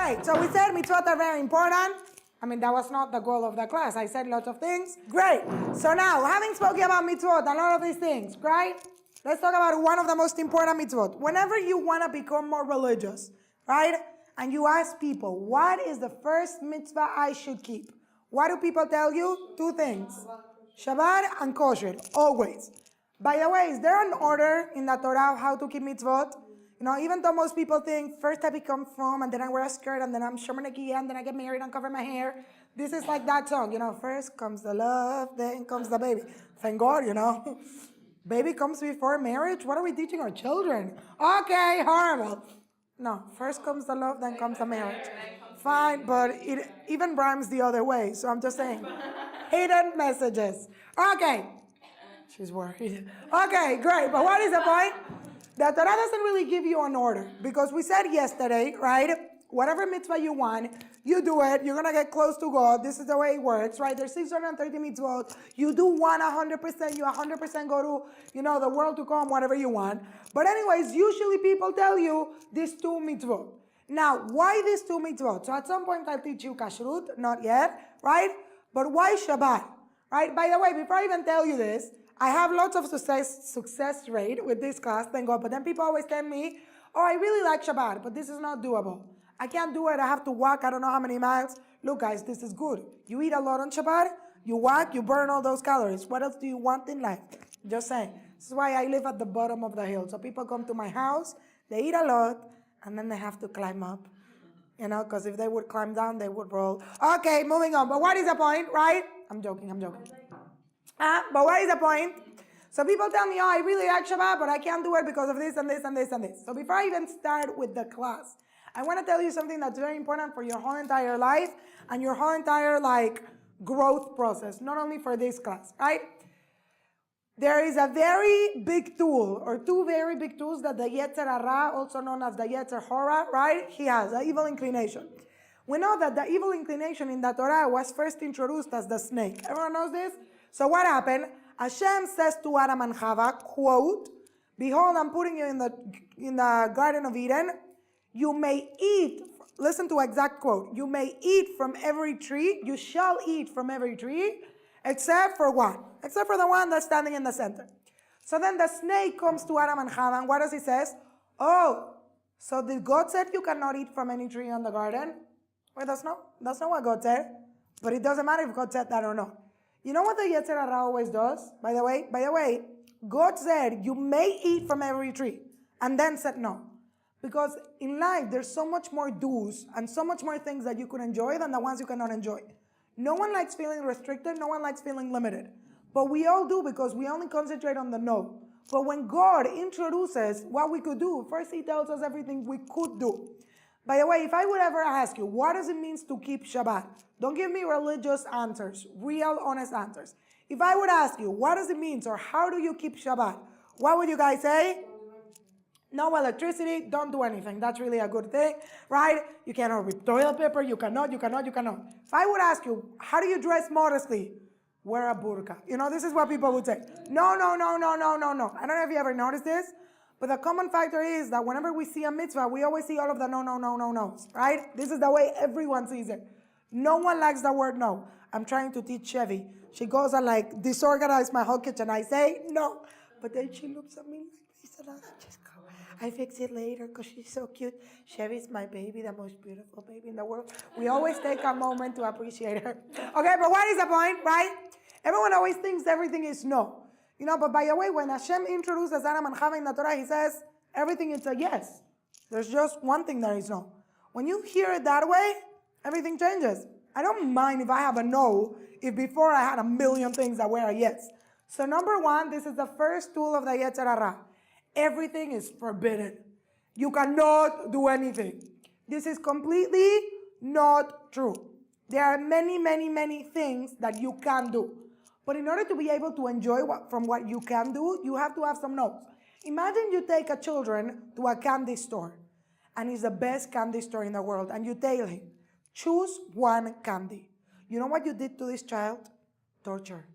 Great. So we said mitzvot are very important. I mean, that was not the goal of the class. I said lots of things. Great. So now, having spoken about mitzvot and all of these things, right? Let's talk about one of the most important mitzvot. Whenever you want to become more religious, right? And you ask people, what is the first mitzvah I should keep? What do people tell you? Two things. Shabbat and kosher, always. By the way, is there an order in the Torah of how to keep mitzvot? You know, even though most people think, first I become frum, and then I wear a skirt, and then I'm shomer nekiah, and then I get married and cover my hair. This is like that song, you know, first comes the love, then comes the baby. Thank God, you know. Baby comes before marriage? What are we teaching our children? Okay, horrible. No, first comes the love, then comes the marriage. Fine, but it even rhymes the other way, so I'm just saying. Hidden messages. Okay. She's worried. Okay, great, but what is the point? The Torah doesn't really give you an order, because we said yesterday, right? Whatever mitzvah you want, you do it. You're going to get close to God. This is the way it works, right? There's 630 mitzvot. You do one 100%. You 100% go to, you know, the world to come, whatever you want. But anyways, usually people tell you these two mitzvot. Now, why these two mitzvot? So at some point I'll teach you kashrut, not yet, right? But why Shabbat, right? By the way, before I even tell you this, I have lots of success rate with this class, thank God. But then people always tell me, oh, I really like Shabbat, but this is not doable. I can't do it. I have to walk I don't know how many miles. Look, guys, this is good. You eat a lot on Shabbat, you walk, you burn all those calories. What else do you want in life? Just saying. This is why I live at the bottom of the hill. So people come to my house, they eat a lot, and then they have to climb up. You know, because if they would climb down, they would roll. Okay, moving on. But what is the point, right? I'm joking. But what is the point? So people tell me, oh, I really like Shabbat, but I can't do it because of this and this and this and this. So before I even start with the class, I want to tell you something that's very important for your whole entire life and your whole entire, growth process, not only for this class, right? There is a very big tool, or two very big tools that the Yetihora, also known as the Yetihora, right? He has, an evil inclination. We know that the evil inclination in the Torah was first introduced as the snake. Everyone knows this? So what happened? Hashem says to Adam and Chava, quote, behold, I'm putting you in the Garden of Eden. You may eat, listen to exact quote, you may eat from every tree, you shall eat from every tree, except for one. Except for the one that's standing in the center. So then the snake comes to Adam and Chava, and what does he say? Oh, so did God said you cannot eat from any tree in the garden? Well, that's not what God said. But it doesn't matter if God said that or not. You know what the Yetihora always does? By the way, God said you may eat from every tree, and then said no. Because in life, there's so much more do's and so much more things that you could enjoy than the ones you cannot enjoy. No one likes feeling restricted. No one likes feeling limited. But we all do because we only concentrate on the no. But when God introduces what we could do, first he tells us everything we could do. By the way, if I would ever ask you, what does it mean to keep Shabbat? Don't give me religious answers, real, honest answers. If I would ask you, what does it mean, or how do you keep Shabbat? What would you guys say? No electricity, don't do anything. That's really a good thing, right? You cannot rip toilet paper, you cannot. If I would ask you, how do you dress modestly? Wear a burqa. You know, this is what people would say. No. I don't know if you ever noticed this, but the common factor is that whenever we see a mitzvah, we always see all of the no's, right? This is the way everyone sees it. No one likes the word no. I'm trying to teach Chevy. She goes and disorganize my whole kitchen. I say no, but then she looks at me like this and I just go. I fix it later because she's so cute. Chevy's my baby, the most beautiful baby in the world. We always take a moment to appreciate her. Okay, but what is the point, right? Everyone always thinks everything is no. You know, but by the way, when Hashem introduces Adam and Chava in the Torah, he says everything is a yes. There's just one thing that is no. When you hear it that way, everything changes. I don't mind if I have a no, if before I had a million things that were a yes. So number one, this is the first tool of the Yetihora. Everything is forbidden. You cannot do anything. This is completely not true. There are many things that you can do. But in order to be able to enjoy from what you can do, you have to have some notes. Imagine you take a children to a candy store, and it's the best candy store in the world, and you tell him, choose one candy. You know what you did to this child? Torture.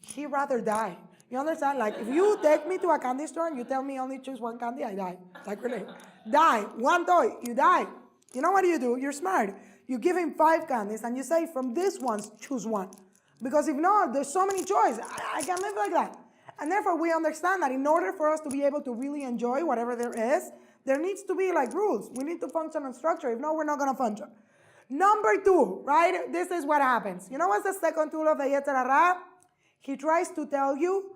He'd rather die. You understand? If you take me to a candy store and you tell me only choose one candy, I die. Really. Die. One toy, you die. You know what you do? You're smart. You give him 5 candies and you say, from these ones, choose one. Because if not, there's so many choices. I can't live like that. And therefore, we understand that in order for us to be able to really enjoy whatever there is, there needs to be like rules. We need to function on structure. If not, we're not going to function. Number 2, right? This is what happens. You know what's the second tool of the Yetihora? He tries to tell you,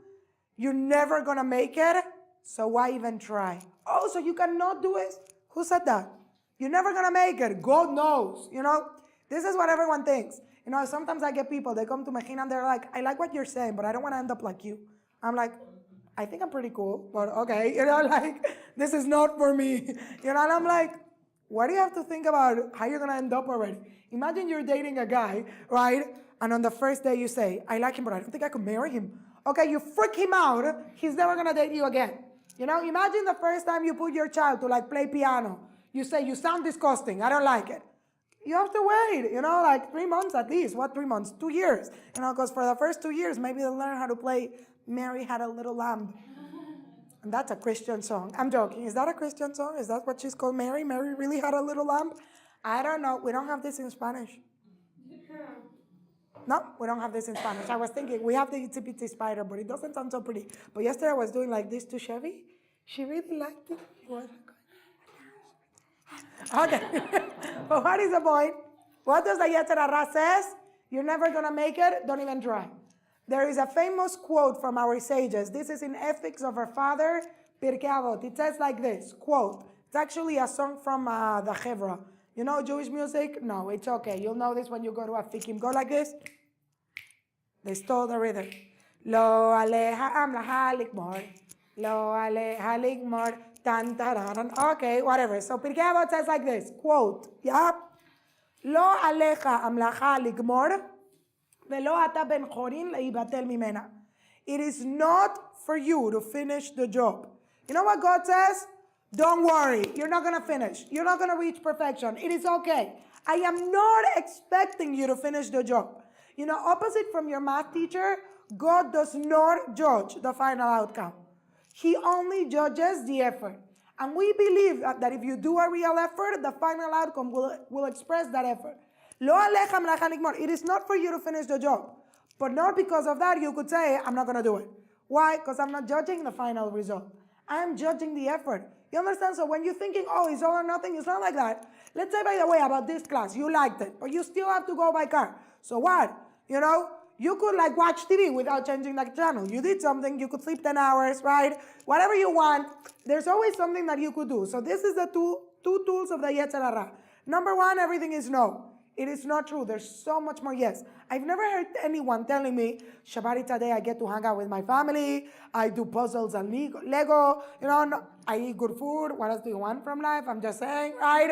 you're never going to make it, so why even try? Oh, so you cannot do it? Who said that? You're never going to make it. God knows, you know? This is what everyone thinks. You know, sometimes I get people, they come to Mejina and they're like, I like what you're saying, but I don't want to end up like you. I'm like, I think I'm pretty cool, but okay. You know, like, this is not for me. You know, and I'm like, what do you have to think about how you're going to end up already? Imagine you're dating a guy, right? And on the first day you say, I like him, but I don't think I could marry him. Okay, you freak him out. He's never going to date you again. You know, imagine the first time you put your child to like play piano. You say, you sound disgusting. I don't like it. You have to wait, you know, like 3 months at least. What 3 months? 2 years. You know, because for the first 2 years, maybe they'll learn how to play Mary Had a Little Lamb. And that's a Christian song. I'm joking. Is that a Christian song? Is that what she's called, Mary? Mary really had a little lamb? I don't know. We don't have this in Spanish. No, we don't have this in Spanish. I was thinking, we have the Itsy Bitsy Spider, but it doesn't sound so pretty. But yesterday I was doing like this to Chevy. She really liked it. Okay. But what is the point? What does the Yetihora says? You're never going to make it. Don't even try. There is a famous quote from our sages. This is in Ethics of Our Father, Pirkei Avot. It says like this, quote. It's actually a song from the Chevra. You know Jewish music? No, it's okay. You'll know this when you go to a fikim. Go like this. They stole the rhythm. Lo aleha amlaha likmor. Lo aleha likmor. Tan tararan. Okay, whatever. So Pirkei Avot says like this, quote. Yeah. Lo aleha amlaha likmor. It is not for you to finish the job. You know what God says? Don't worry. You're not going to finish. You're not going to reach perfection. It is okay. I am not expecting you to finish the job. You know, opposite from your math teacher, God does not judge the final outcome. He only judges the effort. And we believe that if you do a real effort, the final outcome will express that effort. It is not for you to finish the job. But not because of that, you could say, I'm not going to do it. Why? Because I'm not judging the final result. I am judging the effort. You understand? So when you're thinking, oh, it's all or nothing, it's not like that. Let's say, by the way, about this class, you liked it, but you still have to go by car. So what? You know, you could like watch TV without changing the channel. You did something, you could sleep 10 hours, right? Whatever you want, there's always something that you could do. So this is the two tools of the Yetihora. Number 1, everything is no. It is not true. There's so much more yes. I've never heard anyone telling me, Shabbat today I get to hang out with my family, I do puzzles and Lego, you know, I eat good food. What else do you want from life? I'm just saying, right?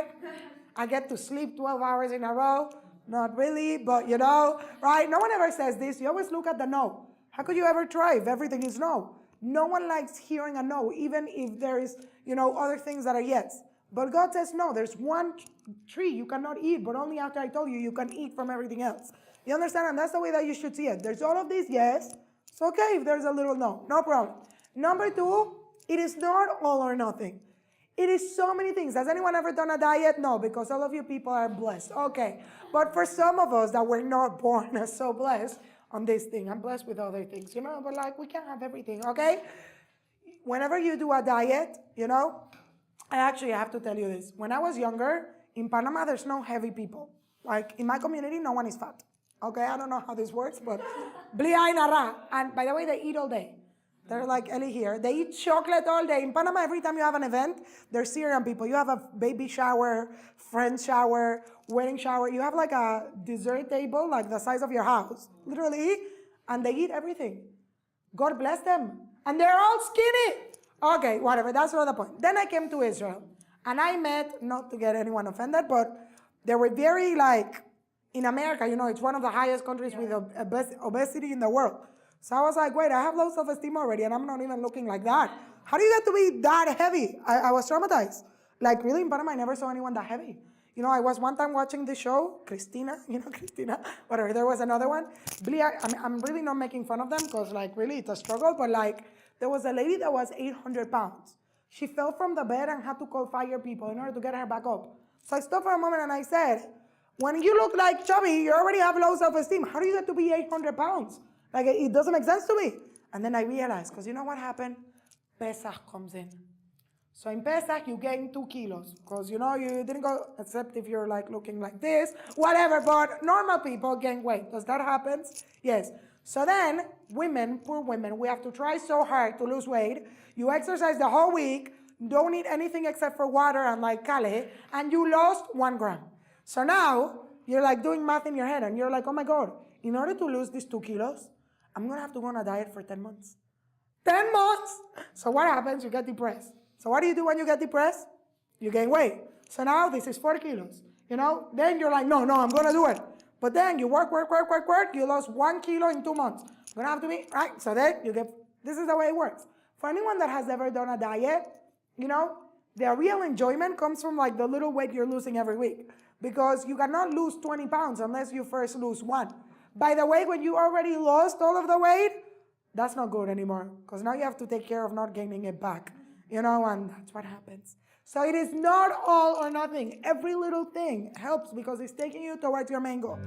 I get to sleep 12 hours in a row. Not really, but you know, right? No one ever says this. You always look at the no. How could you ever try if everything is no? No one likes hearing a no, even if there is, you know, other things that are yes. But God says, no, there's one tree you cannot eat, but only after I told you, you can eat from everything else. You understand? And that's the way that you should see it. There's all of these yes. It's okay if there's a little no. No problem. Number 2, it is not all or nothing. It is so many things. Has anyone ever done a diet? No, because all of you people are blessed. Okay. But for some of us that were not born as so blessed on this thing, I'm blessed with other things, you know, but like we can't have everything, okay? Whenever you do a diet, you know, I actually have to tell you this. When I was younger, in Panama, there's no heavy people. Like in my community, no one is fat. Okay, I don't know how this works, but bli ayin hara. And by the way, they eat all day. They're like Ellie here. They eat chocolate all day. In Panama, every time you have an event, there's Syrian people. You have a baby shower, friend shower, wedding shower. You have like a dessert table, like the size of your house, literally, and they eat everything. God bless them. And they're all skinny. Okay, whatever, that's not the point. Then I came to Israel, and I met, not to get anyone offended, but they were very like, in America, you know, it's one of the highest countries with obesity in the world. So I was like, wait, I have low self-esteem already, and I'm not even looking like that. How do you get to be that heavy? I was traumatized. Like, really, in Panama, I never saw anyone that heavy. You know, I was one time watching the show, Christina, you know, Christina, whatever, there was another one. I'm really not making fun of them, because, like, really, it's a struggle, but, like, there was a lady that was 800 pounds. She fell from the bed and had to call fire people in order to get her back up. So I stopped for a moment and I said, when you look like chubby, you already have low self-esteem. How do you get to be 800 pounds? Like, it doesn't make sense to me. And then I realized, because you know what happened? Pesach comes in. So in Pesach, you gain 2 kilos. Because, you didn't go, except if you're like looking like this, whatever, but normal people gain weight. Does that happen? Yes. So then, women, poor women, we have to try so hard to lose weight. You exercise the whole week, don't eat anything except for water and like kale, and you lost 1 gram. So now, you're like doing math in your head, and you're like, oh my God, in order to lose these 2 kilos, I'm going to have to go on a diet for 10 months. 10 months! So what happens? You get depressed. So what do you do when you get depressed? You gain weight. So now this is 4 kilos. Then you're like, no, I'm going to do it. But then you work. You lost 1 kilo in 2 months. I'm going to have to be, right? So then this is the way it works. For anyone that has ever done a diet, the real enjoyment comes from like the little weight you're losing every week. Because you cannot lose 20 pounds unless you first lose 1. By the way, when you already lost all of the weight, that's not good anymore. Because now you have to take care of not gaining it back. And that's what happens. So it is not all or nothing. Every little thing helps because it's taking you towards your main goal.